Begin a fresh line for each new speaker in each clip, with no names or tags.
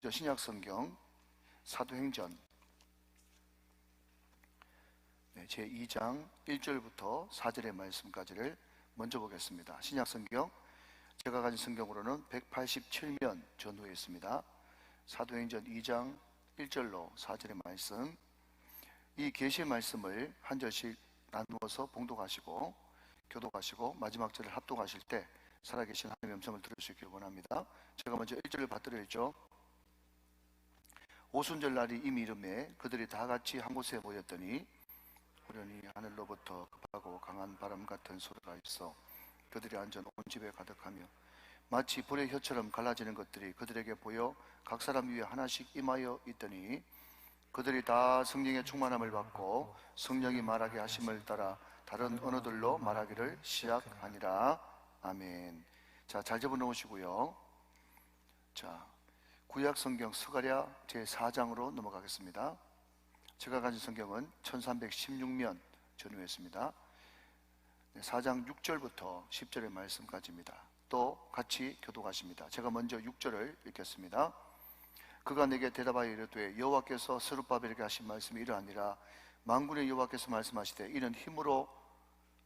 신약 성경 사도행전 제2장 1절부터 4절의 말씀까지를 먼저 보겠습니다. 신약 성경 제가 가진 성경으로는 187면 전후에 있습니다. 사도행전 2장 1절로 4절의 말씀, 이 계시의 말씀을 한 절씩 나누어서 봉독하시고 교독하시고 마지막 절을 합독하실 때 살아계신 하나님의 음성을 들을 수 있기를 원합니다. 제가 먼저 1절을 받들어야죠. 오순절 날이 이미 이름에 그들이 다 같이 한 곳에 모였더니 호련히 하늘로부터 급하고 강한 바람 같은 소리가 있어 그들이 앉은 온 집에 가득하며 마치 불의 혀처럼 갈라지는 것들이 그들에게 보여 각 사람 위에 하나씩 임하여 있더니 그들이 다 성령의 충만함을 받고 성령이 말하게 하심을 따라 다른 언어들로 말하기를 시작하니라. 아멘. 자, 잘 접어놓으시고요. 자, 구약 성경 스가랴 제4장으로 넘어가겠습니다. 제가 가진 성경은 1316면 전후에 있습니다. 4장 6절부터 10절의 말씀까지입니다. 또 같이 교독하십니다. 제가 먼저 6절을 읽겠습니다. 그가 내게 대답하여 이르되 여호와께서 스룹바벨에게 하신 말씀이 이러하니라. 만군의 여호와께서 말씀하시되 이는 힘으로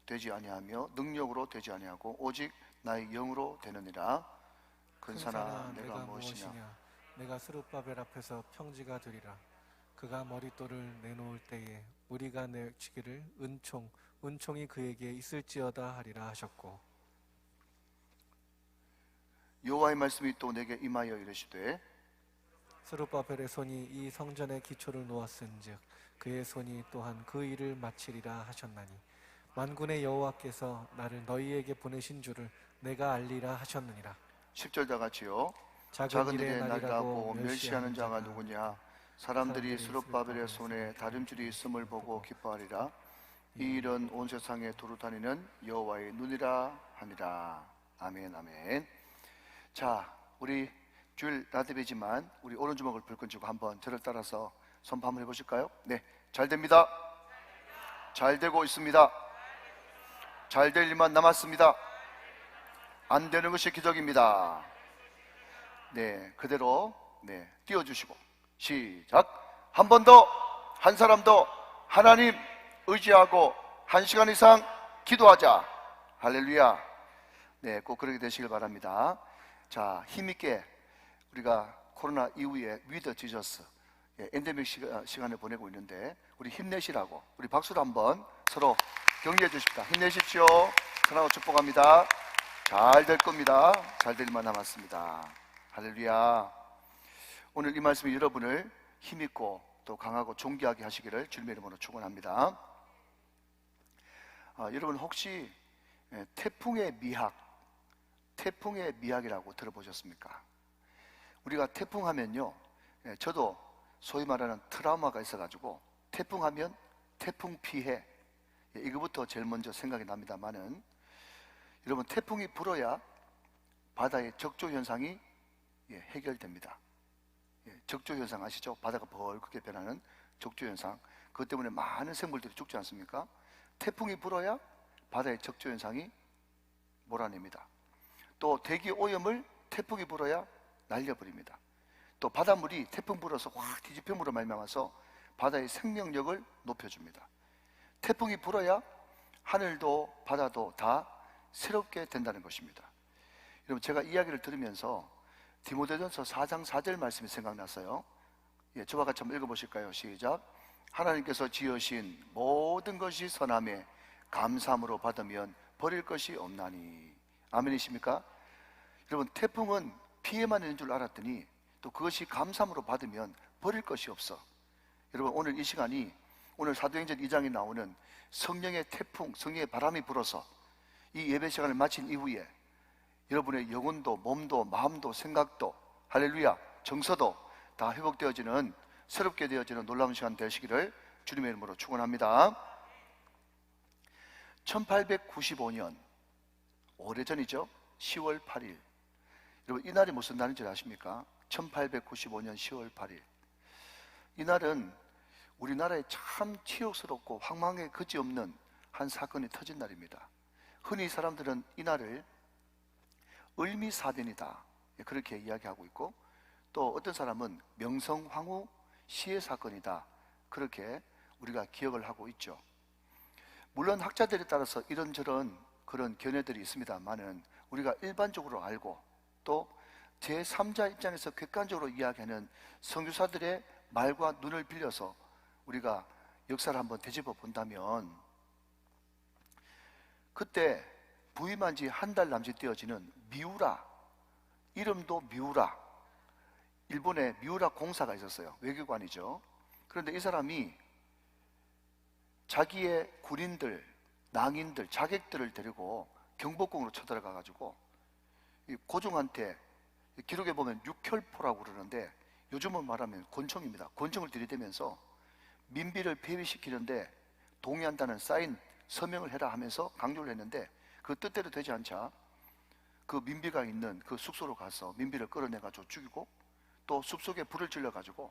되지 아니하며 능력으로 되지 아니하고 오직 나의 영으로 되느니라. 근사나 내가 무엇이냐?
내가 스룹바벨 앞에서 평지가 되리라. 그가 머릿돌을 내놓을 때에 우리가 내치기를 은총이 그에게 있을지어다 하리라 하셨고,
여호와의 말씀이 또 내게 임하여 이르시되
스룹바벨의 손이 이 성전의 기초를 놓았은즉 그의 손이 또한 그 일을 마치리라 하셨나니 만군의 여호와께서 나를 너희에게 보내신 줄을 내가 알리라 하셨느니라.
10절 다 같이요. 작은 일의 날이라고 멸시하는 자가 누구냐? 사람들이 스룹바벨의 손에 다림줄이 있음을 보고 기뻐하리라. 이 일은 온 세상에 두루 다니는 여호와의 눈이라 하니라. 아멘, 아멘. 자, 우리 주일 라디베지만 우리 오른주먹을 불끈 쥐고 한번 저를 따라서 선포 한번 해보실까요? 네, 잘 됩니다. 잘 되고 있습니다. 잘 될 일만 남았습니다. 안 되는 것이 기적입니다. 네, 그대로 띄워주시고 시작. 한 번 더, 한 사람 더 하나님 의지하고 1시간 이상 기도하자. 할렐루야. 네, 꼭 그렇게 되시길 바랍니다. 자, 힘있게 우리가 코로나 이후에 위더 지저스 엔데믹 시간을 보내고 있는데 우리 힘내시라고 우리 박수로 한번 서로 격려해 주십시다. 힘내십시오. 사랑하고 축복합니다. 잘 될 겁니다. 잘 될 일만 남았습니다. 할렐루야. 오늘 이 말씀이 여러분을 힘있고 또 강하고 존귀하게 하시기를 주님의 이름으로 축원합니다. 여러분 혹시 태풍의 미학이라고 들어보셨습니까? 우리가 태풍 하면요, 저도 소위 말하는 트라우마가 있어가지고 태풍 하면 태풍 피해 이거부터 제일 먼저 생각이 납니다만은 여러분 태풍이 불어야 바다의 적조 현상이 해결됩니다. 적조 현상 아시죠? 바다가 벌겋게 변하는 적조 현상. 그것 때문에 많은 생물들이 죽지 않습니까? 태풍이 불어야 바다의 적조 현상이 몰아냅니다. 또 대기 오염을 태풍이 불어야 날려버립니다. 또 바닷물이 태풍 불어서 확 뒤집힘으로 말미암아서 바다의 생명력을 높여줍니다. 태풍이 불어야 하늘도 바다도 다 새롭게 된다는 것입니다. 여러분 제가 이야기를 들으면서 디모데전서 4장 4절 말씀이 생각났어요. 저와 같이 한번 읽어보실까요? 시작. 하나님께서 지으신 모든 것이 선함에 감사함으로 받으면 버릴 것이 없나니. 아멘이십니까? 여러분 태풍은 피해만 있는 줄 알았더니 또 그것이 감사함으로 받으면 버릴 것이 없어. 여러분 오늘 이 시간이 오늘 사도행전 2장에 나오는 성령의 태풍, 성령의 바람이 불어서 이 예배 시간을 마친 이후에 여러분의 영혼도 몸도 마음도 생각도 할렐루야 정서도 다 회복되어지는 새롭게 되어지는 놀라운 시간 되시기를 주님의 이름으로 축원합니다. 1895년 오래전이죠. 10월 8일 여러분 이 날이 무슨 날인지 아십니까? 1895년 10월 8일 이날은 우리나라에 참 치욕스럽고 황망하게 그지없는 한 사건이 터진 날입니다. 흔히 사람들은 이 날을 을미사변이다 그렇게 이야기하고 있고 또 어떤 사람은 명성황후 시해 사건이다, 그렇게 우리가 기억을 하고 있죠. 물론 학자들에 따라서 이런저런 그런 견해들이 있습니다만은 우리가 일반적으로 알고 또 제3자 입장에서 객관적으로 이야기하는 선교사들의 말과 눈을 빌려서 우리가 역사를 한번 되짚어 본다면, 그때 부임한 지 한 달 남짓 되어지는 미우라, 이름도 미우라, 일본에 미우라 공사가 있었어요. 외교관이죠. 그런데 이 사람이 자기의 군인들, 낭인들, 자객들을 데리고 경복궁으로 쳐들어가 가지고 고종한테, 기록에 보면 육혈포라고 그러는데 요즘은 말하면 권총입니다. 권총을 들이대면서 민비를 폐위시키는데 동의한다는 사인 서명을 해라 하면서 강조를 했는데, 그 뜻대로 되지 않자 그 민비가 있는 그 숙소로 가서 민비를 끌어내 가지고 죽이고, 또 숲속에 불을 질러 가지고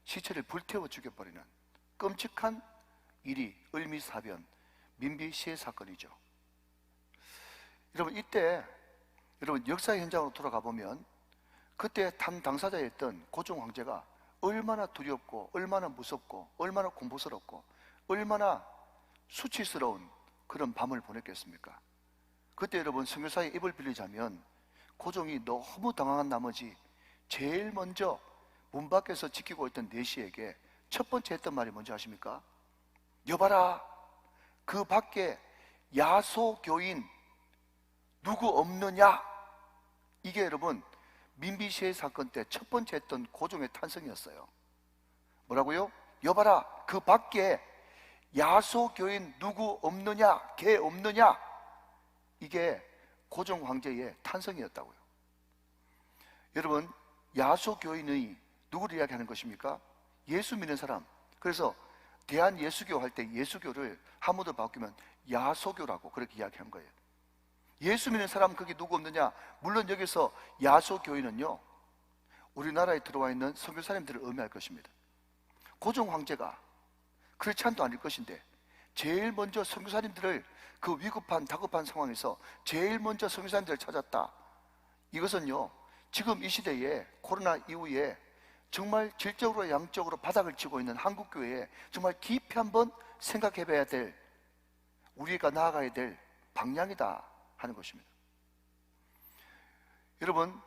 시체를 불태워 죽여버리는 끔찍한 일이 을미사변 민비 시해 사건이죠. 여러분, 이때 여러분 역사 현장으로 돌아가 보면 그때 당사자였던 고종 황제가 얼마나 두렵고 얼마나 무섭고 얼마나 공포스럽고 얼마나 수치스러운 그런 밤을 보냈겠습니까? 그때 여러분 선교사의 입을 빌리자면 고종이 너무 당황한 나머지 제일 먼저 문 밖에서 지키고 있던 내시에게 첫 번째 했던 말이 뭔지 아십니까? 여봐라, 그 밖에 야소교인 누구 없느냐? 이게 여러분 민비시해 사건 때 첫 번째 했던 고종의 탄성이었어요. 뭐라고요? 여봐라, 그 밖에 야소교인 누구 없느냐? 개 없느냐? 이게 고종 황제의 탄성이었다고요. 여러분, 야소교인의 누구를 이야기하는 것입니까? 예수 믿는 사람. 그래서 대한예수교 할 때 예수교를 한문으로 바꾸면 야소교라고 그렇게 이야기한 거예요. 예수 믿는 사람 거기 누구 없느냐? 물론 여기서 야소교인은요, 우리나라에 들어와 있는 선교사님들을 의미할 것입니다. 고종 황제가 그렇지 않도 않을 것인데 제일 먼저 선교사님들을, 그 위급한 다급한 상황에서 제일 먼저 선교사님들을 찾았다. 이것은요, 지금 이 시대에 코로나 이후에 정말 질적으로 양적으로 바닥을 치고 있는 한국교회에 정말 깊이 한번 생각해 봐야 될, 우리가 나아가야 될 방향이다 하는 것입니다. 여러분,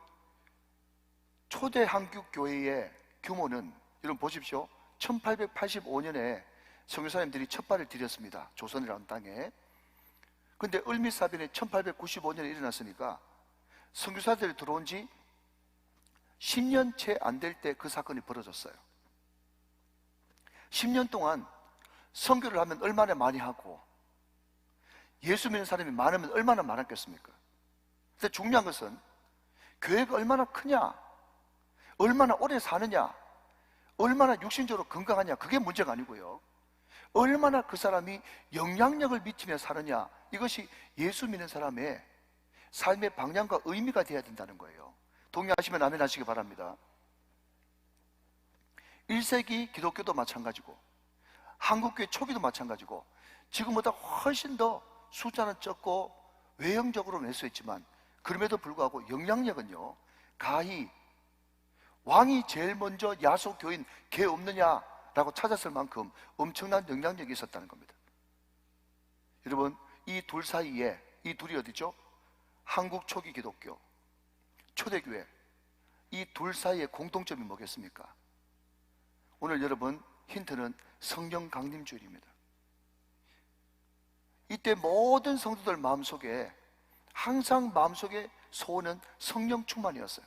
초대 한국교회의 규모는 여러분 보십시오. 1885년에 선교사님들이 첫 발을 디뎠습니다. 조선이라는 땅에. 근데 을미사변이 1895년에 일어났으니까 선교사들이 들어온 지 10년 채 안 될 때 그 사건이 벌어졌어요. 10년 동안 선교를 하면 얼마나 많이 하고 예수 믿는 사람이 많으면 얼마나 많았겠습니까? 근데 중요한 것은 교회가 얼마나 크냐, 얼마나 오래 사느냐, 얼마나 육신적으로 건강하냐, 그게 문제가 아니고요, 얼마나 그 사람이 영향력을 미치며 사느냐, 이것이 예수 믿는 사람의 삶의 방향과 의미가 되어야 된다는 거예요. 동의하시면 아멘 하시기 바랍니다. 1세기 기독교도 마찬가지고 한국교회 초기도 마찬가지고 지금보다 훨씬 더 숫자는 적고 외형적으로는 애수했지만 그럼에도 불구하고 영향력은요, 가히 왕이 제일 먼저 야소교인 개 없느냐라고 찾았을 만큼 엄청난 영향력이 있었다는 겁니다. 여러분, 이 둘 사이에, 이 둘이 어디죠? 한국 초기 기독교, 초대교회, 이 둘 사이의 공통점이 뭐겠습니까? 오늘 여러분 힌트는 성령 강림주일입니다. 이때 모든 성도들 마음속에 항상 마음속에 소원은 성령 충만이었어요.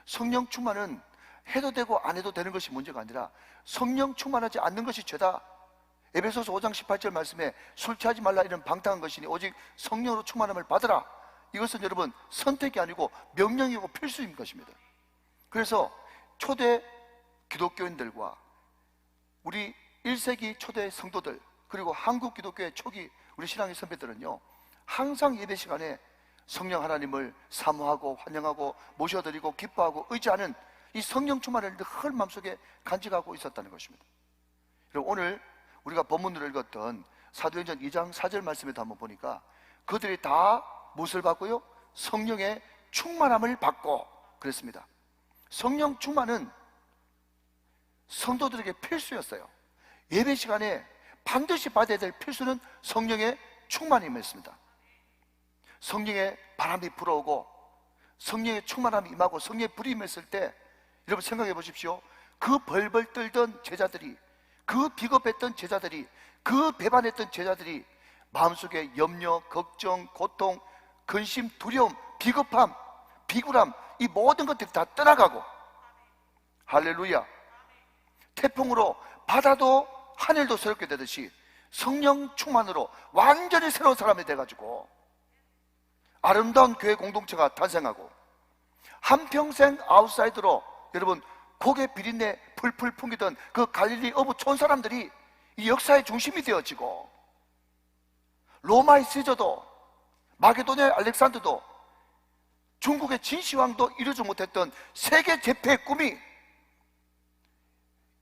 성령 충만은 해도 되고 안 해도 되는 것이 문제가 아니라 성령 충만하지 않는 것이 죄다. 에베소서 5장 18절 말씀에 술 취하지 말라 이런 방탕한 것이니 오직 성령으로 충만함을 받으라. 이것은 여러분 선택이 아니고 명령이고 필수인 것입니다. 그래서 초대 기독교인들과 우리 1세기 초대 성도들, 그리고 한국 기독교의 초기 우리 신앙의 선배들은요, 항상 예배 시간에 성령 하나님을 사모하고 환영하고 모셔드리고 기뻐하고 의지하는 이 성령 충만을 늘 마음속에 간직하고 있었다는 것입니다. 그리고 오늘 우리가 본문으로 읽었던 사도행전 2장 4절 말씀에도 한번 보니까 그들이 다 무엇을 받고요? 성령의 충만함을 받고 그랬습니다. 성령 충만은 성도들에게 필수였어요. 예배 시간에 반드시 받아야 될 필수는 성령의 충만임이었습니다. 성령의 바람이 불어오고 성령의 충만함이 임하고 성령의 불이 임했을 때, 여러분 생각해 보십시오. 그 벌벌 떨던 제자들이, 그 비겁했던 제자들이, 그 배반했던 제자들이 마음속에 염려, 걱정, 고통, 근심, 두려움, 비겁함, 비굴함, 이 모든 것들이 다 떠나가고, 할렐루야, 태풍으로 바다도 하늘도 새롭게 되듯이 성령 충만으로 완전히 새로운 사람이 돼가지고 아름다운 교회 공동체가 탄생하고, 한평생 아웃사이더로 여러분 고개 비린내 풀풀 풍기던 그 갈릴리 어부 촌 사람들이 이 역사의 중심이 되어지고, 로마의 시저도, 마게도냐의 알렉산더도, 중국의 진시황도 이루지 못했던 세계 제패의 꿈이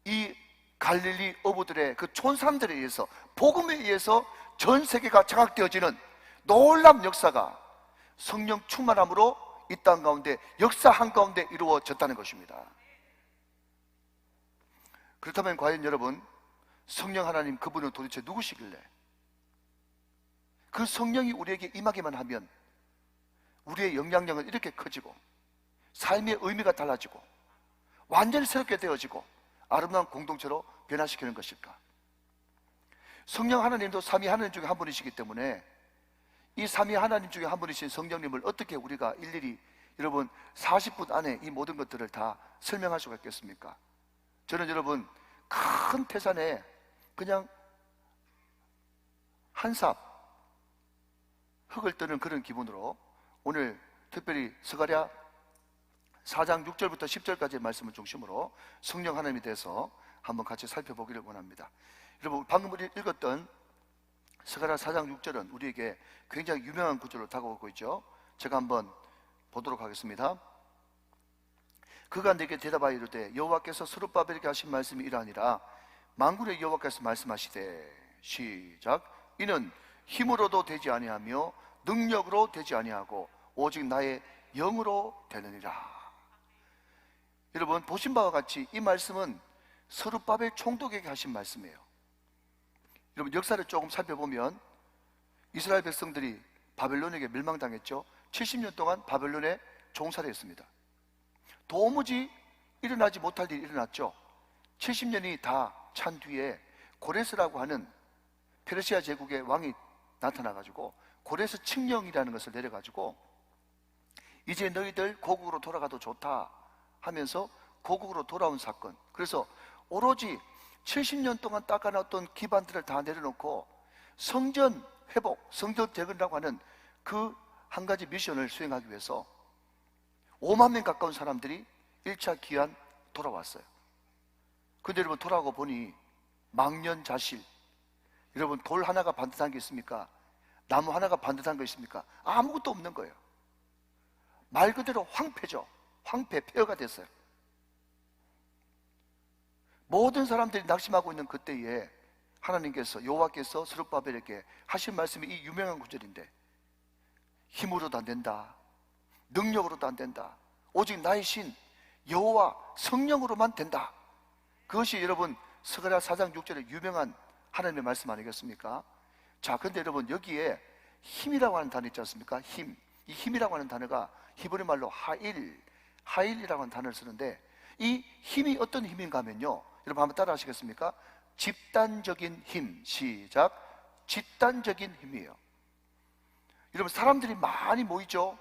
이 갈릴리 어부들의 그 촌 사람들에 의해서, 복음에 의해서 전 세계가 장악되어지는 놀라운 역사가 성령 충만함으로 이 땅 가운데, 역사 한가운데 이루어졌다는 것입니다. 그렇다면 과연 여러분, 성령 하나님 그분은 도대체 누구시길래 그 성령이 우리에게 임하기만 하면 우리의 영향력은 이렇게 커지고 삶의 의미가 달라지고 완전히 새롭게 되어지고 아름다운 공동체로 변화시키는 것일까? 성령 하나님도 삼위 하나님 중에 한 분이시기 때문에 이 삼위 하나님 중에 한 분이신 성령님을 어떻게 우리가 일일이 여러분 40분 안에 이 모든 것들을 다 설명할 수가 있겠습니까? 저는 여러분 큰 태산에 그냥 한삽 흙을 떠는 그런 기분으로 오늘 특별히 스가랴 4장 6절부터 10절까지의 말씀을 중심으로 성령 하나님에 대해서 한번 같이 살펴보기를 원합니다. 여러분 방금 우리 읽었던 스가랴 4장 6절은 우리에게 굉장히 유명한 구절로 다가오고 있죠. 제가 한번 보도록 하겠습니다. 그가 내게 대답하여 이르되 여호와께서 스룹바벨에게 하신 말씀이 이러하니라. 만군의 여호와께서 말씀하시되, 시작, 이는 힘으로도 되지 아니하며 능력으로 되지 아니하고 오직 나의 영으로 되느니라. 여러분 보신 바와 같이 이 말씀은 스룹바벨 총독에게 하신 말씀이에요. 여러분 역사를 조금 살펴보면 이스라엘 백성들이 바벨론에게 멸망당했죠. 70년 동안 바벨론에 종살이 했습니다. 도무지 일어나지 못할 일이 일어났죠. 70년이 다 찬 뒤에 고레스라고 하는 페르시아 제국의 왕이 나타나가지고 고레스 칙령이라는 것을 내려가지고 이제 너희들 고국으로 돌아가도 좋다 하면서 고국으로 돌아온 사건. 그래서 오로지 70년 동안 닦아놨던 기반들을 다 내려놓고 성전 회복, 성전 재건이라고 하는 그 한 가지 미션을 수행하기 위해서 5만 명 가까운 사람들이 1차 기한 돌아왔어요. 근데 여러분 돌아오고 보니 망년자실, 여러분 돌 하나가 반듯한 게 있습니까? 나무 하나가 반듯한 거 있습니까? 아무것도 없는 거예요. 말 그대로 황폐죠. 황폐, 폐허가 됐어요. 모든 사람들이 낙심하고 있는 그때에 하나님께서, 여호와께서 스룹바벨에게 하신 말씀이 이 유명한 구절인데, 힘으로도 안 된다, 능력으로도 안 된다, 오직 나의 신 여호와 성령으로만 된다. 그것이 여러분 스가랴 4장 6절의 유명한 하나님의 말씀 아니겠습니까? 자, 근데 여러분 여기에 힘이라고 하는 단어 있지 않습니까? 힘. 이 힘이라고 하는 단어가 히브리 말로 하일이라고 하는 단어를 쓰는데, 이 힘이 어떤 힘인가 하면요, 여러분 한번 따라 하시겠습니까? 집단적인 힘. 시작. 집단적인 힘이에요. 여러분 사람들이 많이 모이죠.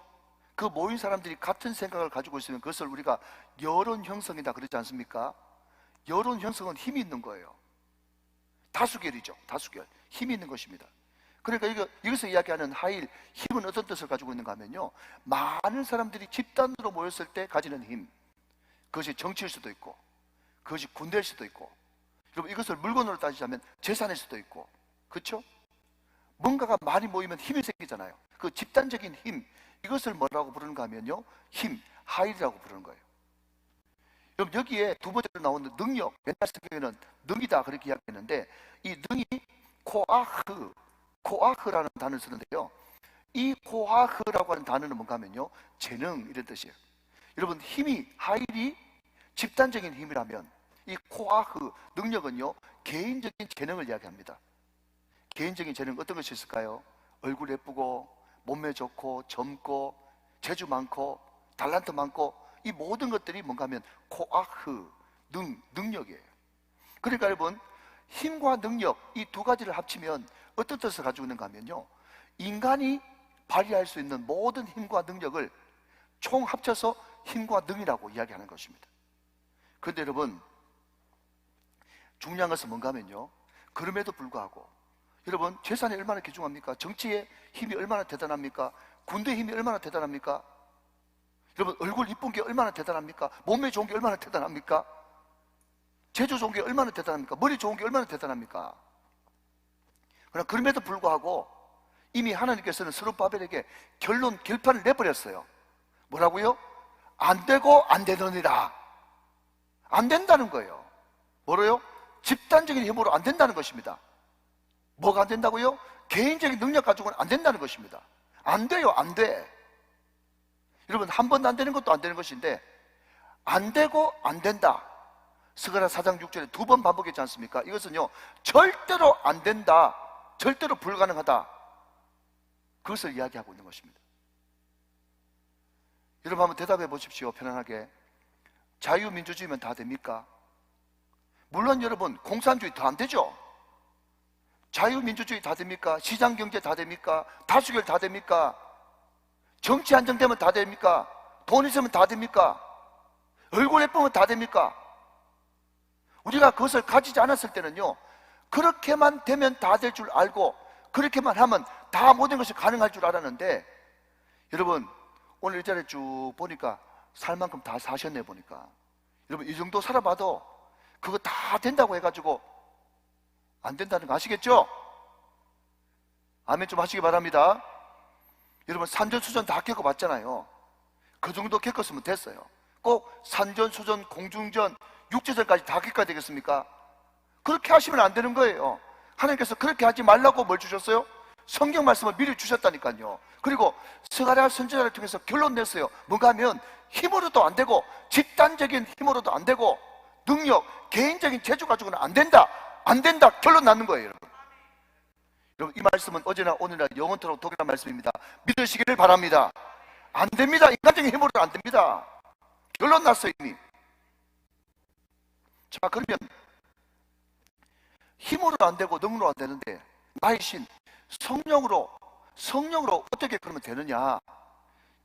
그 모인 사람들이 같은 생각을 가지고 있으면 그것을 우리가 여론 형성이다 그러지 않습니까? 여론 형성은 힘이 있는 거예요. 다수결이죠. 다수결. 힘이 있는 것입니다. 그러니까 여기서 이야기하는 하일, 힘은 어떤 뜻을 가지고 있는가 하면요, 많은 사람들이 집단으로 모였을 때 가지는 힘. 그것이 정치일 수도 있고, 그것이 군대일 수도 있고, 여러분 이것을 물건으로 따지자면 재산일 수도 있고, 그렇죠? 뭔가가 많이 모이면 힘이 생기잖아요. 그 집단적인 힘, 이것을 뭐라고 부르는가 하면요, 힘, 하일이라고 부르는 거예요. 여러분 여기에 두 번째로 나오는 능력, 옛날 성경에는 능이다 그렇게 이야기했는데, 이 능이 코아흐라는 단어를 쓰는데요, 이 코아흐라고 하는 단어는 뭔가 하면요, 재능 이런 뜻이에요. 여러분, 힘이, 하일이 집단적인 힘이라면 이 코아흐 능력은요, 개인적인 재능을 이야기합니다. 개인적인 재능 어떤 것이 있을까요? 얼굴 예쁘고 몸매 좋고 젊고 재주 많고 달란트 많고, 이 모든 것들이 뭔가 하면 코아흐 능력이에요. 그러니까 여러분, 힘과 능력, 이 두 가지를 합치면 어떤 뜻을 가지고 있는가 하면요, 인간이 발휘할 수 있는 모든 힘과 능력을 총 합쳐서 힘과 능이라고 이야기하는 것입니다. 그런데 여러분, 중요한 것은 뭔가 하면요, 그럼에도 불구하고 여러분, 재산이 얼마나 귀중합니까? 정치의 힘이 얼마나 대단합니까? 군대의 힘이 얼마나 대단합니까? 여러분, 얼굴 이쁜 게 얼마나 대단합니까? 몸매 좋은 게 얼마나 대단합니까? 재주 좋은 게 얼마나 대단합니까? 머리 좋은 게 얼마나 대단합니까? 그러나 그럼에도 불구하고 이미 하나님께서는 스룹바벨에게 결판을 내버렸어요. 뭐라고요? 안 되고 안 되느니라. 안 된다는 거예요. 뭐로요? 집단적인 힘으로 안 된다는 것입니다. 뭐가 안 된다고요? 개인적인 능력 가지고는 안 된다는 것입니다. 안 돼요, 안 돼. 여러분, 한 번도 안 되는 것도 안 되는 것인데, 안 되고 안 된다, 스가랴 4장 6절에 두 번 반복했지 않습니까? 이것은요, 절대로 안 된다, 절대로 불가능하다, 그것을 이야기하고 있는 것입니다. 여러분, 한번 대답해 보십시오. 편안하게. 자유민주주의면 다 됩니까? 물론 여러분, 공산주의 더 안 되죠. 자유민주주의 다 됩니까? 시장경제 다 됩니까? 다수결 다 됩니까? 정치 안정되면 다 됩니까? 돈 있으면 다 됩니까? 얼굴 예쁘면 다 됩니까? 우리가 그것을 가지지 않았을 때는요, 그렇게만 되면 다 될 줄 알고, 그렇게만 하면 다 모든 것이 가능할 줄 알았는데, 여러분, 오늘 이 자리에 쭉 보니까 살 만큼 다 사셨네. 보니까 여러분, 이 정도 살아봐도 그거 다 된다고 해가지고 안 된다는 거 아시겠죠? 아멘 좀 하시기 바랍니다. 여러분, 산전수전 다 겪어봤잖아요. 그 정도 겪었으면 됐어요. 꼭 산전수전, 공중전, 육체전까지 다 겪어야 되겠습니까? 그렇게 하시면 안 되는 거예요. 하나님께서 그렇게 하지 말라고 뭘 주셨어요? 성경 말씀을 미리 주셨다니까요. 그리고 스가랴 선지자를 통해서 결론 냈어요. 뭔가 하면 힘으로도 안 되고, 집단적인 힘으로도 안 되고, 능력, 개인적인 재주 가지고는 안 된다, 안 된다, 결론 나는 거예요. 여러분, 이 말씀은 어제나 오늘이나 영원토록 동일한 말씀입니다. 믿으시기를 바랍니다. 안 됩니다. 인간적인 힘으로는 안 됩니다. 결론 났어요, 이미. 자, 그러면 힘으로 안 되고 능으로 안 되는데, 나의 신 성령으로 어떻게 그러면 되느냐?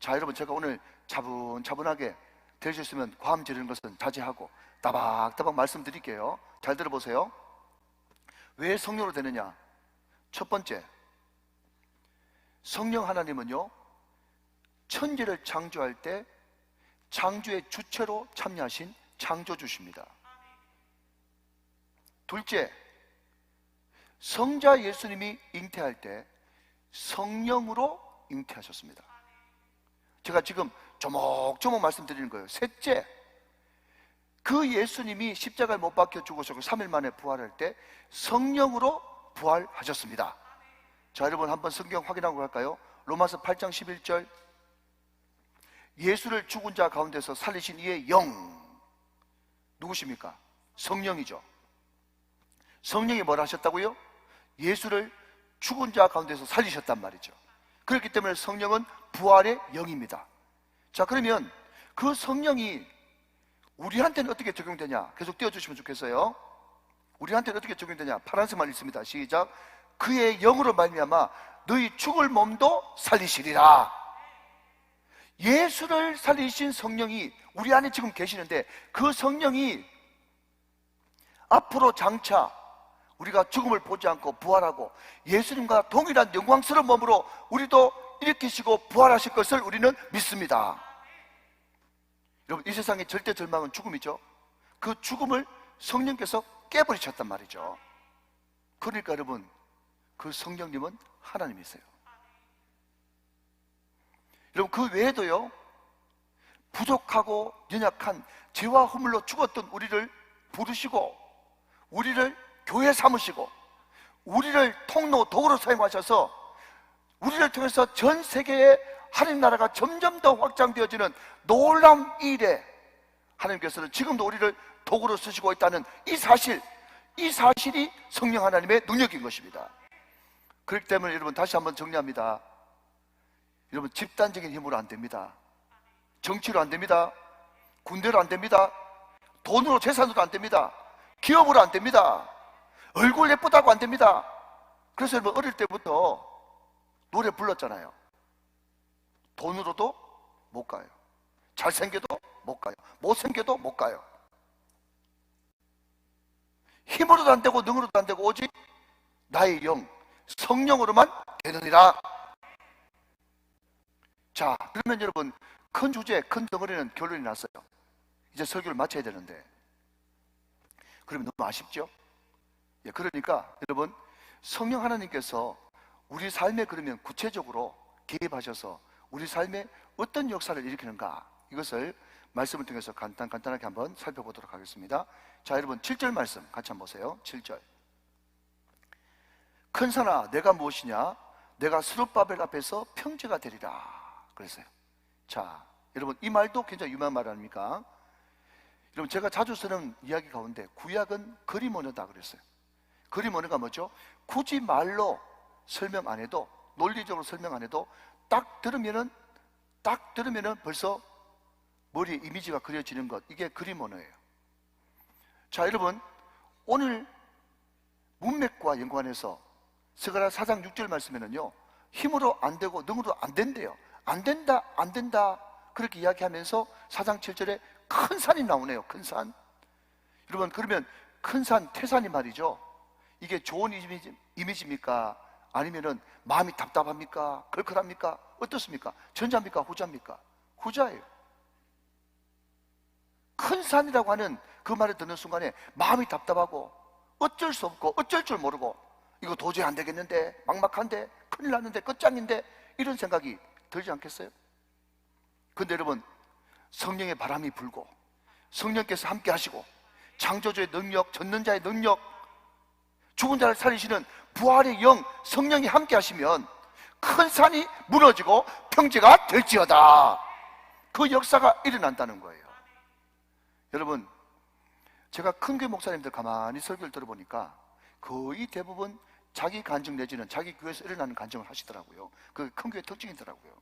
자, 여러분, 제가 오늘 차분하게 될 수 있으면 과음 지르는 것은 자제하고 따박따박 말씀드릴게요. 잘 들어보세요. 왜 성령으로 되느냐? 첫 번째, 성령 하나님은요, 천지를 창조할 때 창조의 주체로 참여하신 창조주십니다. 둘째, 성자 예수님이 잉태할 때 성령으로 잉태하셨습니다. 제가 지금 조목조목 말씀드리는 거예요. 셋째, 그 예수님이 십자가에 못 박혀 죽으셨고 3일 만에 부활할 때 성령으로 부활하셨습니다. 자, 여러분, 한번 성경 확인하고 갈까요? 로마서 8장 11절, 예수를 죽은 자 가운데서 살리신 이의 영, 누구십니까? 성령이죠. 성령이 뭘 하셨다고요? 예수를 죽은 자 가운데서 살리셨단 말이죠. 그렇기 때문에 성령은 부활의 영입니다. 자, 그러면 그 성령이 우리한테는 어떻게 적용되냐? 계속 띄워주시면 좋겠어요. 우리한테는 어떻게 적용되냐? 파란색만 있습니다. 시작. 그의 영으로 말미암아 너희 죽을 몸도 살리시리라. 예수를 살리신 성령이 우리 안에 지금 계시는데, 그 성령이 앞으로 장차 우리가 죽음을 보지 않고 부활하고 예수님과 동일한 영광스러운 몸으로 우리도 일으키시고 부활하실 것을 우리는 믿습니다. 여러분, 이 세상의 절대 절망은 죽음이죠. 그 죽음을 성령께서 깨버리셨단 말이죠. 그러니까 여러분, 그 성령님은 하나님이세요. 여러분, 그 외에도요, 부족하고 연약한 죄와 허물로 죽었던 우리를 부르시고, 우리를 교회 삼으시고, 우리를 통로 도구로 사용하셔서 우리를 통해서 전 세계에 하나님 나라가 점점 더 확장되어지는 놀라운 일에 하나님께서는 지금도 우리를 도구로 쓰시고 있다는 이 사실이 성령 하나님의 능력인 것입니다. 그렇기 때문에 여러분 다시 한번 정리합니다. 여러분 집단적인 힘으로 안 됩니다. 정치로 안 됩니다. 군대로 안 됩니다. 돈으로 재산으로 안 됩니다. 기업으로 안 됩니다. 얼굴 예쁘다고 안 됩니다. 그래서 여러분 어릴 때부터 노래 불렀잖아요. 돈으로도 못 가요. 잘생겨도 못 가요. 못생겨도 못 가요. 힘으로도 안 되고 능으로도 안 되고 오직 나의 영 성령으로만 되느니라. 자, 그러면 여러분 큰 주제, 큰 덩어리는 결론이 났어요. 이제 설교를 마쳐야 되는데 그러면 너무 아쉽죠? 예, 그러니까 여러분 성령 하나님께서 우리 삶에 그러면 구체적으로 개입하셔서 우리 삶에 어떤 역사를 일으키는가, 이것을 말씀을 통해서 간단하게 한번 살펴보도록 하겠습니다. 자, 여러분 7절 말씀 같이 한번 보세요. 7절. 큰 산아 내가 무엇이냐? 내가 스룹바벨 앞에서 평지가 되리라 그랬어요. 자, 여러분 이 말도 굉장히 유명한 말 아닙니까? 여러분 제가 자주 쓰는 이야기 가운데 구약은 그림 언어다 그랬어요. 그림 언어가 뭐죠? 굳이 말로 설명 안 해도, 논리적으로 설명 안 해도 딱 들으면은 벌써 머리에 이미지가 그려지는 것, 이게 그림 언어예요. 자, 여러분 오늘 문맥과 연관해서 스가랴 4장 6절 말씀에는요, 힘으로 안 되고 능으로 안 된대요. 안 된다 그렇게 이야기하면서 4장 7절에 큰 산이 나오네요. 큰 산. 여러분 그러면 큰 산, 태산이 말이죠, 이게 좋은 이미지입니까? 아니면은 마음이 답답합니까? 걸걸합니까? 어떻습니까? 전자입니까? 후자입니까? 후자예요. 큰 산이라고 하는 그 말을 듣는 순간에 마음이 답답하고 어쩔 수 없고 어쩔 줄 모르고 이거 도저히 안 되겠는데, 막막한데, 큰일 났는데, 끝장인데, 이런 생각이 들지 않겠어요? 근데 여러분 성령의 바람이 불고 성령께서 함께 하시고 창조주의 능력, 젖는 자의 능력, 죽은 자를 살리시는 부활의 영 성령이 함께 하시면 큰 산이 무너지고 평지가 될지어다, 그 역사가 일어난다는 거예요. 여러분 제가 큰교회 목사님들 가만히 설교를 들어보니까 거의 대부분 자기 간증 내지는 자기 교회에서 일어나는 간증을 하시더라고요. 그 큰교회 특징이더라고요.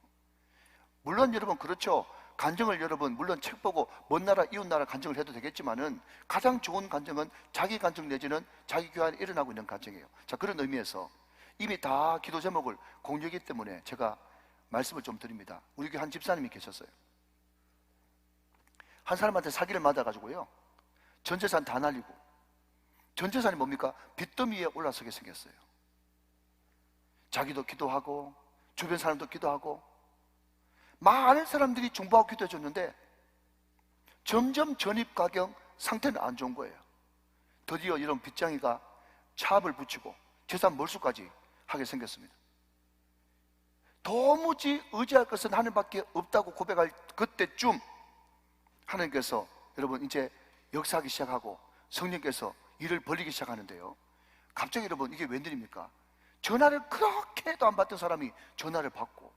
물론 여러분 그렇죠, 간증을 여러분 물론 책 보고 먼 나라 이웃 나라 간증을 해도 되겠지만은 가장 좋은 간증은 자기 간증 내지는 자기 교회 안에 일어나고 있는 간증이에요. 자, 그런 의미에서 이미 다 기도 제목을 공유하기 때문에 제가 말씀을 좀 드립니다. 우리 교회 한 집사님이 계셨어요. 한 사람한테 사기를 맞아가지고요 전 재산 다 날리고, 전 재산이 뭡니까? 빚더미 위에 올라서게 생겼어요. 자기도 기도하고 주변 사람도 기도하고 많은 사람들이 중보하고 기도해 줬는데 점점 전입가경 상태는 안 좋은 거예요. 드디어 이런 빚쟁이가 차압을 붙이고 재산 몰수까지 하게 생겼습니다. 도무지 의지할 것은 하나님밖에 없다고 고백할 그때쯤 하나님께서 여러분 이제 역사하기 시작하고 성령께서 일을 벌리기 시작하는데요, 갑자기 여러분 이게 웬일입니까? 전화를 그렇게 해도 안 받던 사람이 전화를 받고,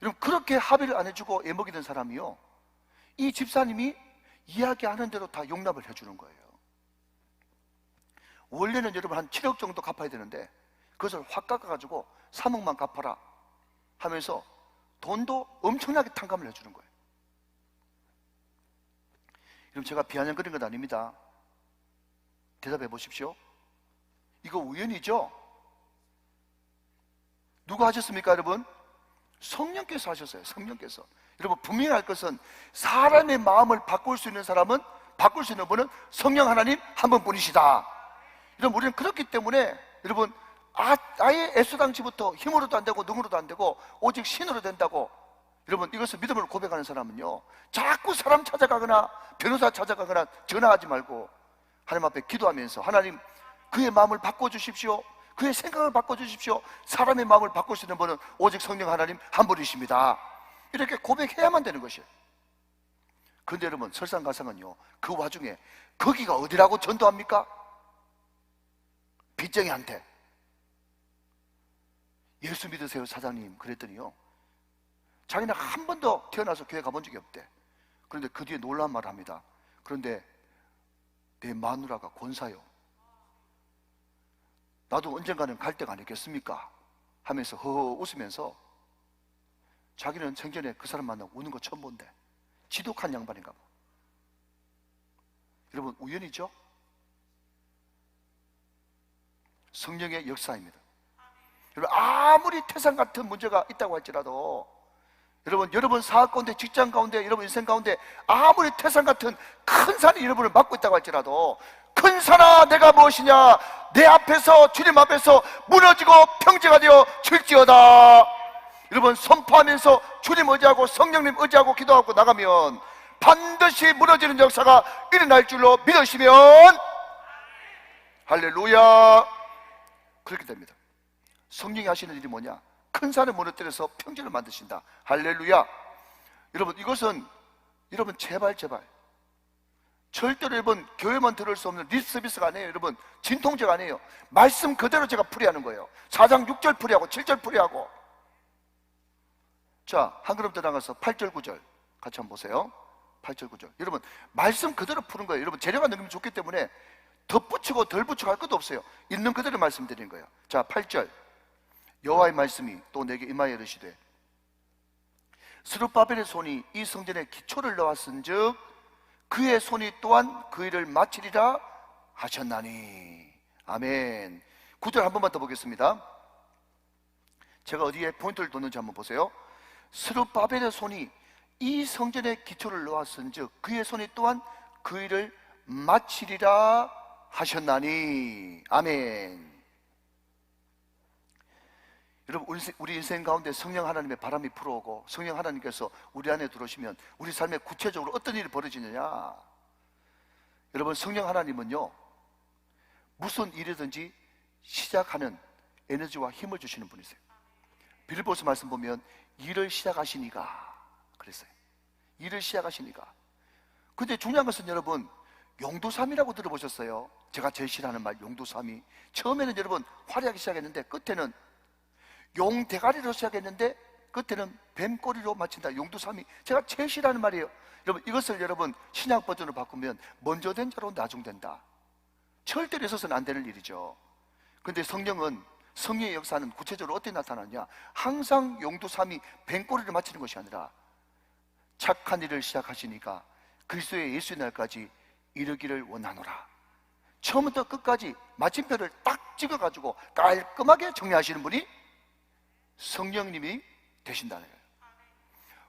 여러분 그렇게 합의를 안 해주고 애먹이던 사람이요, 이 집사님이 이야기하는 대로 다 용납을 해주는 거예요. 원래는 여러분 한 7억 정도 갚아야 되는데 그것을 확 깎아가지고 3억만 갚아라 하면서 돈도 엄청나게 탕감을 해주는 거예요. 그럼 제가 비아냥거리는 건 아닙니다. 대답해 보십시오. 이거 우연이죠? 누가 하셨습니까 여러분? 성령께서 하셨어요. 성령께서. 여러분 분명히 할 것은 사람의 마음을 바꿀 수 있는 사람은, 바꿀 수 있는 분은 성령 하나님 한 분뿐이시다. 여러분 우리는 그렇기 때문에 여러분 아예 애수당시부터 힘으로도 안 되고 능으로도 안 되고 오직 신으로 된다고, 여러분 이것을 믿음으로 고백하는 사람은요 자꾸 사람 찾아가거나 변호사 찾아가거나 전화하지 말고 하나님 앞에 기도하면서 하나님 그의 마음을 바꿔주십시오, 그의 생각을 바꿔주십시오, 사람의 마음을 바꿀 수 있는 분은 오직 성령 하나님 한 분이십니다, 이렇게 고백해야만 되는 것이에요. 그런데 여러분 설상가상은요 그 와중에 거기가 어디라고 전도합니까? 빚쟁이한테. 예수 믿으세요 사장님 그랬더니요, 자기는 한 번도 태어나서 교회 가본 적이 없대. 그런데 그 뒤에 놀라운 말을 합니다. 그런데 내 마누라가 권사요, 나도 언젠가는 갈 때가 아니겠습니까? 하면서 허허 웃으면서 자기는 생전에 그 사람 만나고 우는 거 처음 본대. 지독한 양반인가 봐. 여러분, 우연이죠? 성령의 역사입니다. 여러분, 아무리 태산 같은 문제가 있다고 할지라도, 여러분 사업 가운데, 직장 가운데, 여러분 인생 가운데 아무리 태산 같은 큰 산이 여러분을 막고 있다고 할지라도, 큰 산아 내가 무엇이냐, 내 앞에서, 주님 앞에서 무너지고 평지가 되어 질지어다. 여러분, 선포하면서 주님 의지하고 성령님 의지하고 기도하고 나가면 반드시 무너지는 역사가 일어날 줄로 믿으시면 할렐루야, 그렇게 됩니다. 성령이 하시는 일이 뭐냐? 큰 산을 무너뜨려서 평지를 만드신다. 할렐루야. 여러분, 이것은 여러분 제발 절대로 여러분 교회만 들을 수 없는 립서비스가 아니에요. 여러분 진통제가 아니에요. 말씀 그대로 제가 풀이하는 거예요. 4장 6절 풀이하고 7절 풀이하고. 자, 한 걸음 더 나가서 8절 9절 같이 한번 보세요. 8절 9절. 여러분 말씀 그대로 푸는 거예요. 여러분 재료가 넣으면 좋기 때문에 덧붙이고 덜 붙이고 할 것도 없어요. 있는 그대로 말씀드리는 거예요. 자, 8절. 여호와의 말씀이 또 내게 임하여 이르시되 스룹바벨의 손이 이 성전에 기초를 놓았은즉 그의 손이 또한 그 일을 마치리라 하셨나니. 아멘. 9절 한 번만 더 보겠습니다. 제가 어디에 포인트를 뒀는지 한번 보세요. 스룹바벨의 손이 이 성전에 기초를 놓았은즉 그의 손이 또한 그 일을 마치리라 하셨나니. 아멘. 여러분, 우리 인생 가운데 성령 하나님의 바람이 불어오고 성령 하나님께서 우리 안에 들어오시면 우리 삶에 구체적으로 어떤 일이 벌어지느냐. 여러분, 성령 하나님은요 무슨 일이든지 시작하는 에너지와 힘을 주시는 분이세요. 빌립보서 말씀 보면 일을 시작하시니가 그랬어요. 일을 시작하시니가. 근데 중요한 것은 여러분, 용두삼이라고 들어보셨어요? 제가 제일 싫어하는 말, 용두삼이. 처음에는 여러분 화려하게 시작했는데 끝에는 용 대가리로 시작했는데 끝에는 뱀꼬리로 마친다. 용두삼이. 제가 제일 싫어하는 말이에요. 여러분, 이것을 여러분 신약 버전으로 바꾸면 먼저 된 자로 나중된다. 절대로 있어서는 안 되는 일이죠. 근데 성령은, 성령의 역사는 구체적으로 어떻게 나타나냐? 항상 용두삼이 뱀꼬리를 마치는 것이 아니라 착한 일을 시작하시니까 그리스도의 예수의 날까지 이르기를 원하노라. 처음부터 끝까지 마침표를 딱 찍어가지고 깔끔하게 정리하시는 분이 성령님이 되신다는 거예요.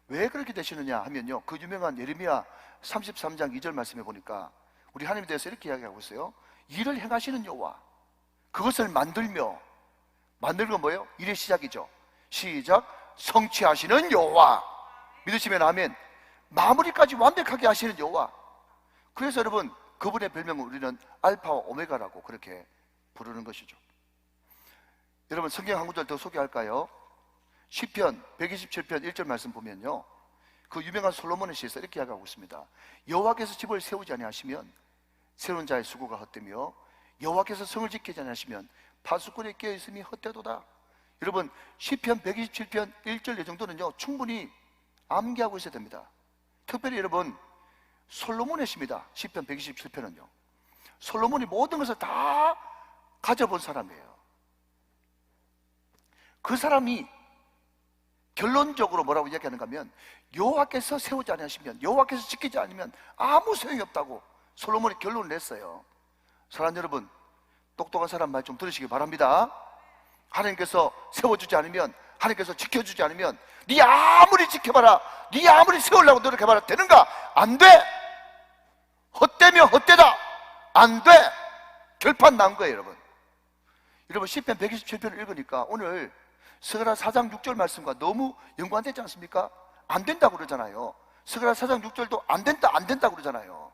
왜 그렇게 되시느냐 하면요, 그 유명한 예레미야 33장 2절 말씀에 보니까 우리 하나님에 대해서 이렇게 이야기하고 있어요. 일을 행하시는 여호와, 그것을 만들며, 만들는 건 뭐예요? 일의 시작이죠. 시작. 성취하시는 여호와. 믿으시면 아멘. 마무리까지 완벽하게 하시는 여호와. 그래서 여러분, 그분의 별명을 우리는 알파와 오메가라고 그렇게 부르는 것이죠. 여러분, 성경 한 구절 더 소개할까요? 시편 127편 1절 말씀 보면요, 그 유명한 솔로몬의 시에서 이렇게 이야기하고 있습니다. 여호와께서 집을 세우지 아니하시면 세우는 자의 수고가 헛되며 여호와께서 성을 지키지 아니하시면 파수꾼이 깨어있음이 헛되도다. 여러분, 시편 127편 1절 이 정도는요 충분히 암기하고 있어야 됩니다. 특별히 여러분, 솔로몬의 시입니다. 시편 127편은요 솔로몬이 모든 것을 다 가져본 사람이에요. 그 사람이 결론적으로 뭐라고 이야기하는가 하면, 여호와께서 세우지 않으시면, 여호와께서 지키지 않으면 아무 소용이 없다고 솔로몬이 결론을 냈어요. 사랑하는 여러분, 똑똑한 사람 말 좀 들으시기 바랍니다. 하나님께서 세워주지 않으면, 하나님께서 지켜주지 않으면 네 아무리 지켜봐라, 네 아무리 세우려고 노력해봐라, 되는가? 안 돼. 헛되면 헛되다. 안 돼. 결판 난 거예요. 여러분 시편 127편을 읽으니까 오늘 스가랴 4장 6절 말씀과 너무 연관되지 않습니까? 안 된다고 그러잖아요. 스가랴 4장 6절도 안 된다고 그러잖아요.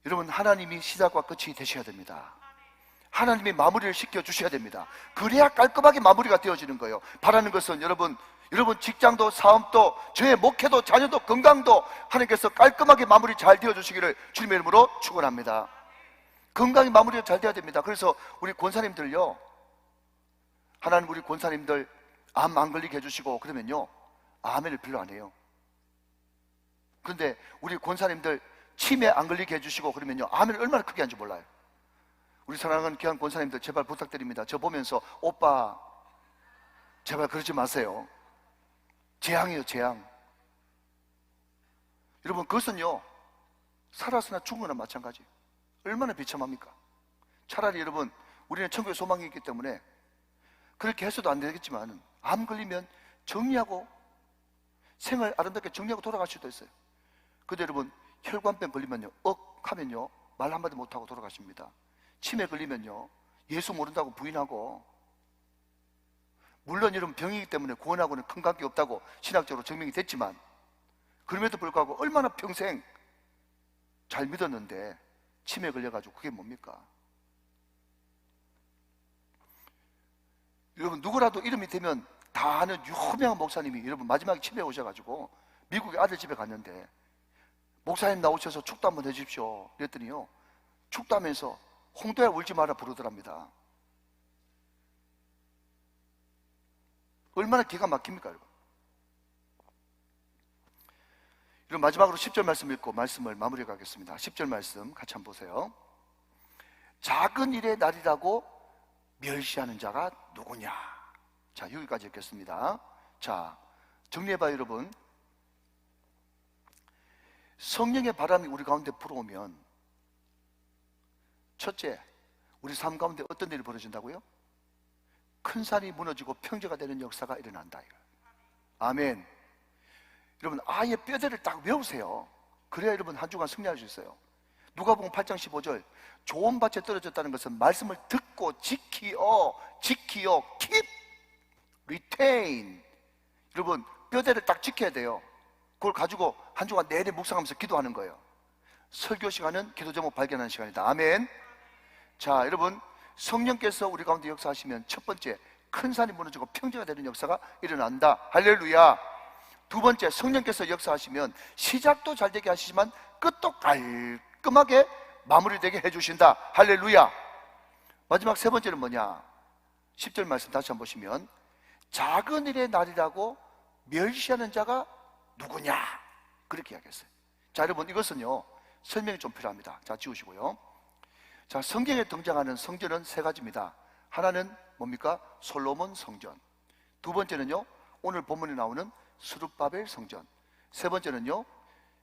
여러분, 하나님이 시작과 끝이 되셔야 됩니다. 하나님이 마무리를 시켜주셔야 됩니다. 그래야 깔끔하게 마무리가 되어지는 거예요. 바라는 것은 여러분 직장도 사업도 저의 목회도 자녀도 건강도 하나님께서 깔끔하게 마무리 잘 되어주시기를 주님의 이름으로 축원합니다. 건강히 마무리가 잘 돼야 됩니다. 그래서 우리 권사님들요, 하나님 우리 권사님들 암 안 걸리게 해주시고 그러면요 아멘을 별로 안 해요. 그런데 우리 권사님들 치매 안 걸리게 해주시고 그러면요 아멘을 얼마나 크게 하는지 몰라요. 우리 사랑하는 귀한 권사님들 제발 부탁드립니다. 저 보면서 오빠 제발 그러지 마세요. 재앙이에요, 재앙. 여러분 그것은요 살았으나 죽은 거나 마찬가지. 얼마나 비참합니까? 차라리 여러분 우리는 천국의 소망이 있기 때문에 그렇게 해서도 안 되겠지만 암 걸리면 정리하고 생을 아름답게 정리하고 돌아갈 수도 있어요. 근데 여러분 혈관병 걸리면요 하면요 말 한마디 못하고 돌아가십니다. 치매 걸리면요 예수 모른다고 부인하고, 물론 여러분 병이기 때문에 구원하고는 큰 관계 없다고 신학적으로 증명이 됐지만 그럼에도 불구하고 얼마나 평생 잘 믿었는데 치매 걸려가지고 그게 뭡니까? 여러분 누구라도 이름이 되면 다 아는 유명한 목사님이 여러분 마지막에 치매에 오셔가지고 미국의 아들 집에 갔는데 목사님 나오셔서 축도 한번 해주십시오 그랬더니요 축도하면서 홍도야 울지 마라 부르더랍니다. 얼마나 기가 막힙니까 여러분? 여러분 마지막으로 10절 말씀 읽고 말씀을 마무리해 가겠습니다. 10절 말씀 같이 한번 보세요. 작은 일의 날이라고 멸시하는 자가 누구냐? 자 여기까지 읽겠습니다. 자 정리해봐요 여러분. 성령의 바람이 우리 가운데 불어오면 첫째, 우리 삶 가운데 어떤 일이 벌어진다고요? 큰 산이 무너지고 평지가 되는 역사가 일어난다. 아멘. 여러분 아예 뼈대를 딱 외우세요. 그래야 여러분 한 주간 승리할 수 있어요. 누가복음 8장 15절 좋은 밭에 떨어졌다는 것은 말씀을 듣고 지키어 keep, retain. 여러분 뼈대를 딱 지켜야 돼요. 그걸 가지고 한 주간 내내 묵상하면서 기도하는 거예요. 설교 시간은 기도 제목 발견하는 시간이다. 아멘. 자 여러분 성령께서 우리 가운데 역사하시면 첫 번째 큰 산이 무너지고 평지가 되는 역사가 일어난다. 할렐루야. 두 번째 성령께서 역사하시면 시작도 잘 되게 하시지만 끝도 깔끔하게 마무리되게 해주신다. 할렐루야. 마지막 세 번째는 뭐냐? 10절 말씀 다시 한번 보시면 작은 일의 날이라고 멸시하는 자가 누구냐? 그렇게 이야기했어요. 자 여러분 이것은요 설명이 좀 필요합니다. 자 지우시고요. 자 성경에 등장하는 성전은 세 가지입니다. 하나는 뭡니까? 솔로몬 성전. 두 번째는요 오늘 본문에 나오는 스룹바벨 성전. 세 번째는요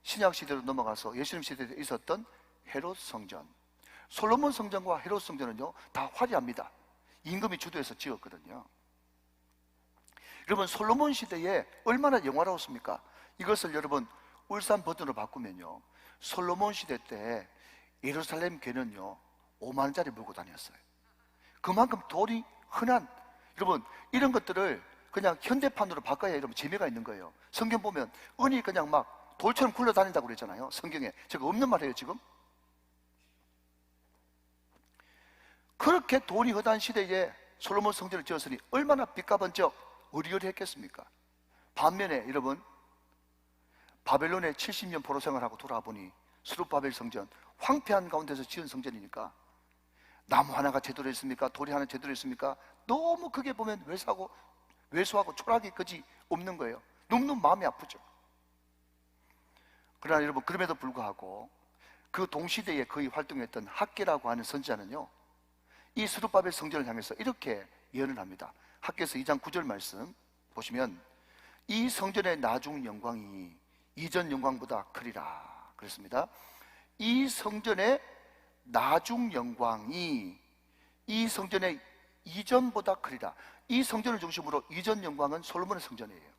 신약 시대로 넘어가서 예수님 시대에 있었던 헤롯 성전. 솔로몬 성전과 헤롯 성전은요 다 화려합니다. 임금이 주도해서 지었거든요. 여러분 솔로몬 시대에 얼마나 영화로웠습니까? 이것을 여러분 울산 버전으로 바꾸면요 솔로몬 시대 때 예루살렘 궤는요 5만 원짜리 물고 다녔어요. 그만큼 돌이 흔한, 여러분 이런 것들을 그냥 현대판으로 바꿔야 여러분 재미가 있는 거예요. 성경 보면 은이 그냥 막 돌처럼 굴러다닌다고 그랬잖아요. 성경에 제가 없는 말이에요 지금. 그렇게 돈이 허다한 시대에 솔로몬 성전을 지었으니 얼마나 빛과 번쩍 의리의리했겠습니까? 반면에 여러분 바벨론에 70년 포로 생활하고 돌아와 보니 스룹바벨 성전 황폐한 가운데서 지은 성전이니까 나무 하나가 제대로 있습니까? 돌이 하나 제대로 있습니까? 너무 크게 보면 왜소하고 초라하기 끝이 없는 거예요. 너무너무 마음이 아프죠. 그러나 여러분 그럼에도 불구하고 그 동시대에 거의 활동했던 학계라고 하는 선지자는요 이 스룹바벨 성전을 향해서 이렇게 예언을 합니다. 학계에서 2장 9절 말씀 보시면 이 성전의 나중 영광이 이전 영광보다 크리라 그랬습니다. 이 성전의 나중 영광이 이 성전의 이전보다 크리라. 이 성전을 중심으로 이전 영광은 솔로몬의 성전이에요.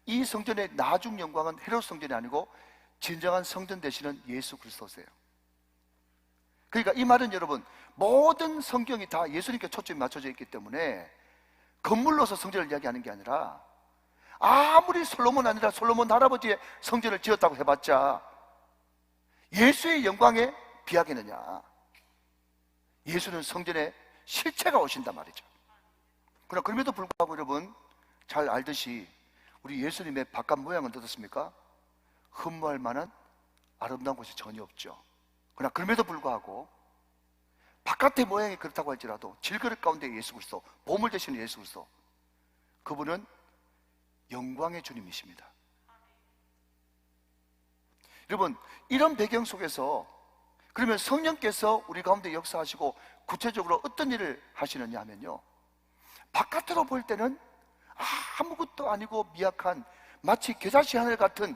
이 성전의 나중 영광은 헤롯 성전이 아니고 진정한 성전 되시는 예수 그리스도세요. 그러니까 이 말은 여러분 모든 성경이 다 예수님께 초점이 맞춰져 있기 때문에 건물로서 성전을 이야기하는 게 아니라 아무리 솔로몬 아니라 솔로몬 할아버지의 성전을 지었다고 해봤자 예수의 영광에 비하겠느냐. 예수는 성전의 실체가 오신단 말이죠. 그러나 그럼에도 불구하고 여러분 잘 알듯이 우리 예수님의 바깥 모양은 어떻습니까? 흠모할 만한 아름다운 곳이 전혀 없죠. 그러나 그럼에도 불구하고 바깥의 모양이 그렇다고 할지라도 질그릇 가운데 예수 그리스도, 보물 되시는 예수 그리스도, 그분은 영광의 주님이십니다. 여러분, 이런 배경 속에서 그러면 성령께서 우리 가운데 역사하시고 구체적으로 어떤 일을 하시느냐 하면요, 바깥으로 볼 때는 아무것도 아니고 미약한, 마치 겨자씨 하늘 같은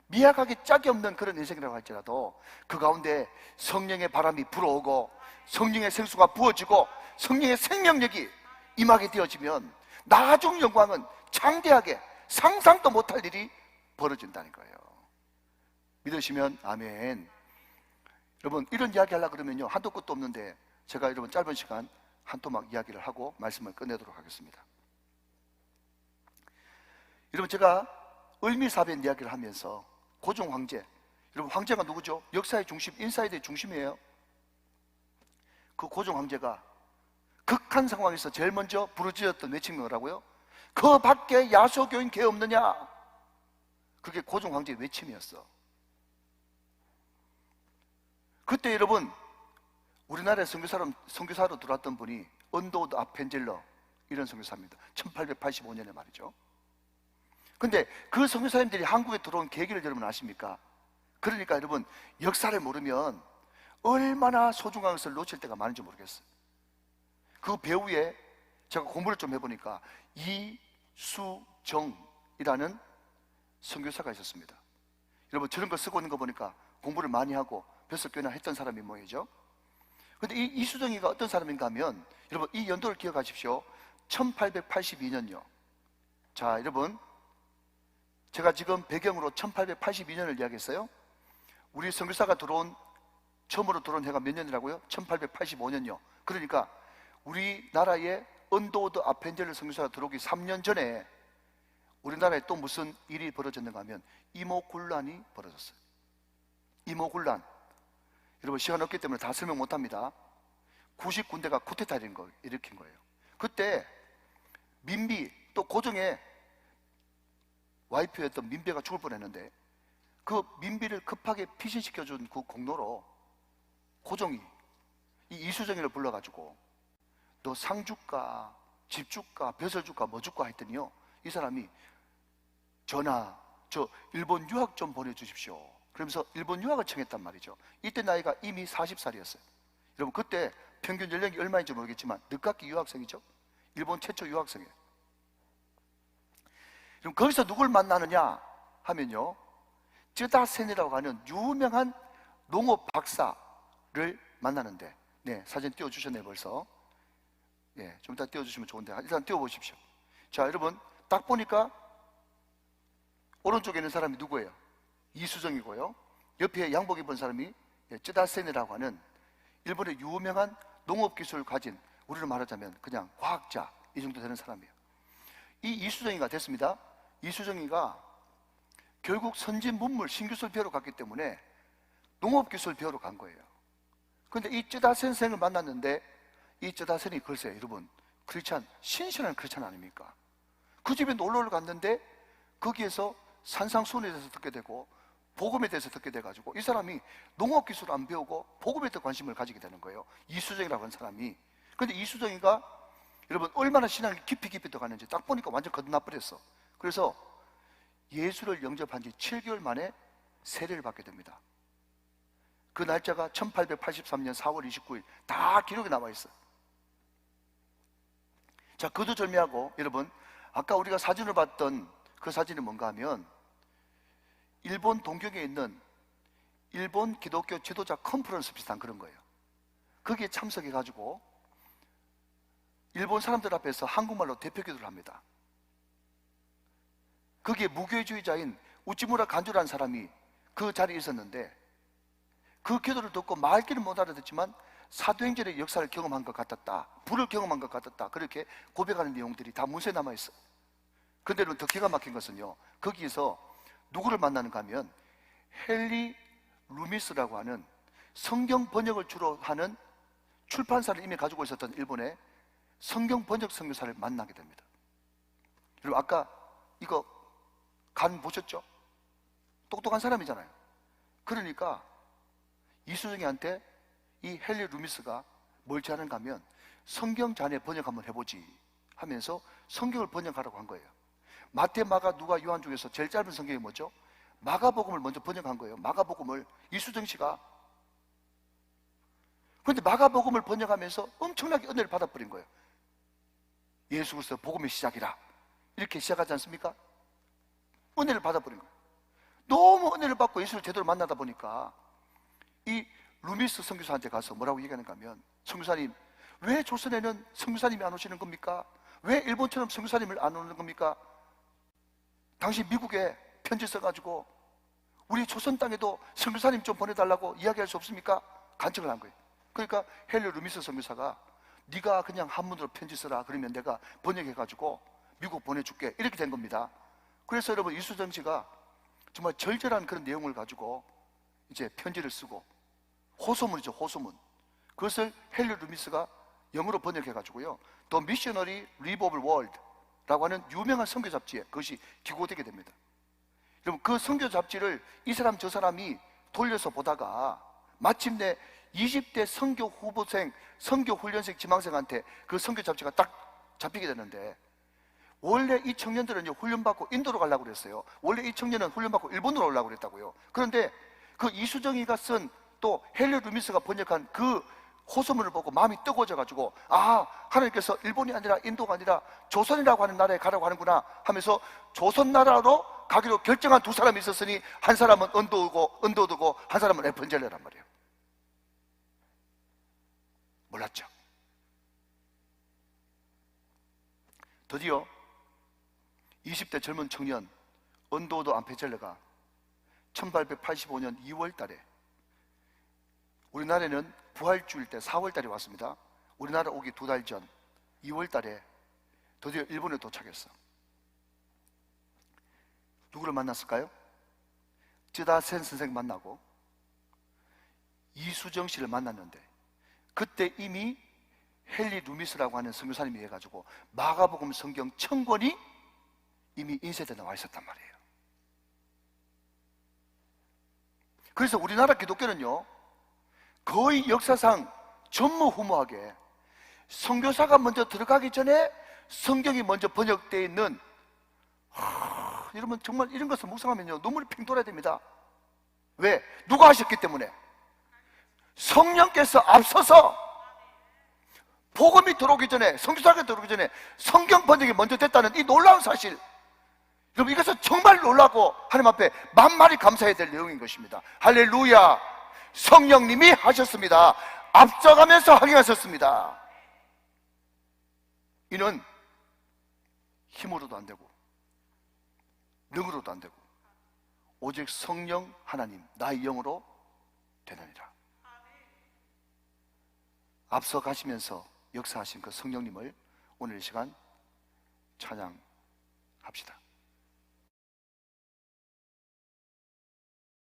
미약하게 짝이 없는 그런 인생이라고 할지라도 그 가운데 성령의 바람이 불어오고 성령의 생수가 부어지고 성령의 생명력이 임하게 되어지면 나중 영광은 창대하게 상상도 못할 일이 벌어진다는 거예요. 믿으시면 아멘. 여러분, 이런 이야기 하려고 그러면요, 한도 끝도 없는데 제가 여러분 짧은 시간 한 토막 이야기를 하고 말씀을 끝내도록 하겠습니다. 여러분, 제가 을미사변 이야기를 하면서 고종 황제, 여러분 황제가 누구죠? 역사의 중심, 인사이드의 중심이에요. 그 고종 황제가 극한 상황에서 제일 먼저 부르짖었던 외침이 뭐라고요? 그 밖에 야소교인 개 없느냐? 그게 고종 황제의 외침이었어. 그때 여러분, 우리나라에 선교사로 들어왔던 분이 언도우드 아펜젤러, 이런 선교사입니다. 1885년에 말이죠. 근데 그 선교사님들이 한국에 들어온 계기를 여러분 아십니까? 그러니까 여러분, 역사를 모르면 얼마나 소중한 것을 놓칠 때가 많은지 모르겠어요. 그 배후에 제가 공부를 좀 해보니까 이수정이라는 선교사가 있었습니다. 여러분, 저런 거 쓰고 있는 거 보니까 공부를 많이 하고 뱃속교회나 했던 사람이 모이죠. 근데 이 이수정이가 어떤 사람인가 하면, 여러분 이 연도를 기억하십시오. 1882년요. 자, 여러분, 제가 지금 배경으로 1882년을 이야기했어요. 우리 선교사가 처음으로 들어온 해가 몇 년이라고요? 1885년요. 그러니까 우리나라에 언도우드 아펜젤러 선교사가 들어오기 3년 전에 우리나라에 또 무슨 일이 벌어졌는가 하면 이모군란이 벌어졌어요. 이모군란. 여러분, 시간 없기 때문에 다 설명 못합니다. 90군데가 쿠데타를 일으킨 거예요. 그때 민비, 또 고종의 와이프였던 민비가 죽을 뻔했는데 그 민비를 급하게 피신시켜준 그 공로로 고종이 이 이수정이를 불러가지고 너 상 줄까, 집 줄까, 벼슬 줄까, 뭐 줄까 했더니요, 이 사람이 전하, 저 일본 유학 좀 보내주십시오. 그러면서 일본 유학을 청했단 말이죠. 이때 나이가 이미 40살이었어요. 여러분, 그때 평균 연령이 얼마인지 모르겠지만 늦깎이 유학생이죠. 일본 최초 유학생이에요. 그럼 거기서 누굴 만나느냐 하면요, 쯔다센이라고 하는 유명한 농업 박사를 만나는데, 네, 사진 띄워주셨네요 벌써. 예, 좀 이따 띄워주시면 좋은데 일단 띄워보십시오. 자, 여러분 딱 보니까 오른쪽에 있는 사람이 누구예요? 이수정이고요. 옆에 양복 입은 사람이 쯔다센이라고 하는 일본의 유명한 농업 기술을 가진, 우리로 말하자면 그냥 과학자, 이 정도 되는 사람이에요. 이 이수정이가 됐습니다. 이수정이가 결국 선진 문물 신기술 배우러 갔기 때문에 농업 기술 배우러 간 거예요. 근데 이 쯔다센 선생을 만났는데 이 쯔다센이 글쎄 여러분, 크리스찬, 신실한 크리스찬 아닙니까? 그 집에 놀러를 갔는데 거기에서 산상수훈에 대해서 듣게 되고 복음에 대해서 듣게 돼가지고 이 사람이 농업기술을 안 배우고 복음에 더 관심을 가지게 되는 거예요. 이수정이라고 하는 사람이. 근데 이수정이가 여러분 얼마나 신앙이 깊이 들어갔는지 딱 보니까 완전 거듭나버렸어. 그래서 예수를 영접한 지 7개월 만에 세례를 받게 됩니다. 그 날짜가 1883년 4월 29일 다 기록에 나와 있어요. 자, 거두절미하고 여러분, 아까 우리가 사진을 봤던 그 사진이 뭔가 하면 일본 동경에 있는 일본 기독교 지도자 컨퍼런스 비슷한 그런 거예요. 거기에 참석해가지고 일본 사람들 앞에서 한국말로 대표기도를 합니다. 거기에 무교회주의자인 우찌무라 간주라는 사람이 그 자리에 있었는데 그 기도를 듣고 말귀는 못 알아듣지만 사도행전의 역사를 경험한 것 같았다, 불을 경험한 것 같았다, 그렇게 고백하는 내용들이 다 문서에 남아있어요. 근데 더 기가 막힌 것은요, 거기에서 누구를 만나는가 하면 헨리 루미스라고 하는 성경 번역을 주로 하는 출판사를 이미 가지고 있었던 일본의 성경 번역 선교사를 만나게 됩니다. 여러분, 아까 이거 간 보셨죠? 똑똑한 사람이잖아요. 그러니까 이수정이한테 이 헨리 루미스가 뭘 제안한가 하면 성경 자네 번역 한번 해보지 하면서 성경을 번역하라고 한 거예요. 마태, 마가, 누가, 요한 중에서 제일 짧은 성경이 뭐죠? 마가복음을 먼저 번역한 거예요. 마가복음을 이수정 씨가. 그런데 마가복음을 번역하면서 엄청나게 은혜를 받아버린 거예요. 예수 그리스도 복음의 시작이라 이렇게 시작하지 않습니까? 은혜를 받아버린 거예요. 너무 은혜를 받고 예수를 제대로 만나다 보니까 이 루미스 선교사한테 가서 뭐라고 얘기하는가 하면, 선교사님, 왜 조선에는 선교사님이 안 오시는 겁니까? 왜 일본처럼 선교사님을 안 오는 겁니까? 당시 미국에 편지 써가지고 우리 조선 땅에도 선교사님 좀 보내달라고 이야기할 수 없습니까? 간청을 한 거예요. 그러니까 헨리 루미스 선교사가 네가 그냥 한문으로 편지 써라, 그러면 내가 번역해가지고 미국 보내줄게, 이렇게 된 겁니다. 그래서 여러분, 이수정 씨가 정말 절절한 그런 내용을 가지고 이제 편지를 쓰고, 호소문이죠, 호소문. 그것을 헨리 루미스가 영어로 번역해가지고요, The Missionary Live of the World 라고 하는 유명한 선교 잡지에 그것이 기고되게 됩니다. 여러분, 그 선교 잡지를 이 사람 저 사람이 돌려서 보다가 마침내 20대 선교 후보생, 선교 훈련생 지망생한테 그 선교 잡지가 딱 잡히게 되는데, 원래 이 청년들은 훈련받고 인도로 가려고 그랬어요. 원래 이 청년은 훈련받고 일본으로 오려고 그랬다고요. 그런데 그 이수정이가 쓴, 또 헨리 루미스가 번역한 그 호소문을 보고 마음이 뜨거워져 가지고, 아, 하나님께서 일본이 아니라 인도가 아니라 조선이라고 하는 나라에 가라고 하는구나 하면서 조선 나라로 가기로 결정한 두 사람이 있었으니, 한 사람은 언도우고 한 사람은 에펀젤레란 말이에요. 몰랐죠. 드디어 20대 젊은 청년 언도우도 암페젤레가 1885년 2월 달에, 우리나라에는 부활주일 때 4월 달에 왔습니다. 우리나라 오기 2달 전 2월 달에 드디어 일본에 도착했어. 누구를 만났을까요? 쯔다센 선생 만나고 이수정 씨를 만났는데, 그때 이미 헨리 루미스라고 하는 선교사님이 해가지고 마가복음 성경 1000권이 이미 인쇄돼 나와 있었단 말이에요. 그래서 우리나라 기독교는요, 거의 역사상 전무후무하게 선교사가 먼저 들어가기 전에 성경이 먼저 번역되어 있는, 여러분 정말 이런 것을 묵상하면요 눈물이 핑 돌아야 됩니다. 왜? 누가 하셨기 때문에. 성령께서 앞서서 복음이 들어오기 전에, 선교사가 들어오기 전에 성경 번역이 먼저 됐다는 이 놀라운 사실, 여러분 이것은 정말 놀라고 하나님 앞에 만만히 감사해야 될 내용인 것입니다. 할렐루야. 성령님이 하셨습니다. 앞서가면서 행하셨습니다. 이는 힘으로도 안 되고 능으로도 안 되고 오직 성령 하나님 나의 영으로 되느니라. 앞서 가시면서 역사하신 그 성령님을 오늘 이 시간 찬양합시다.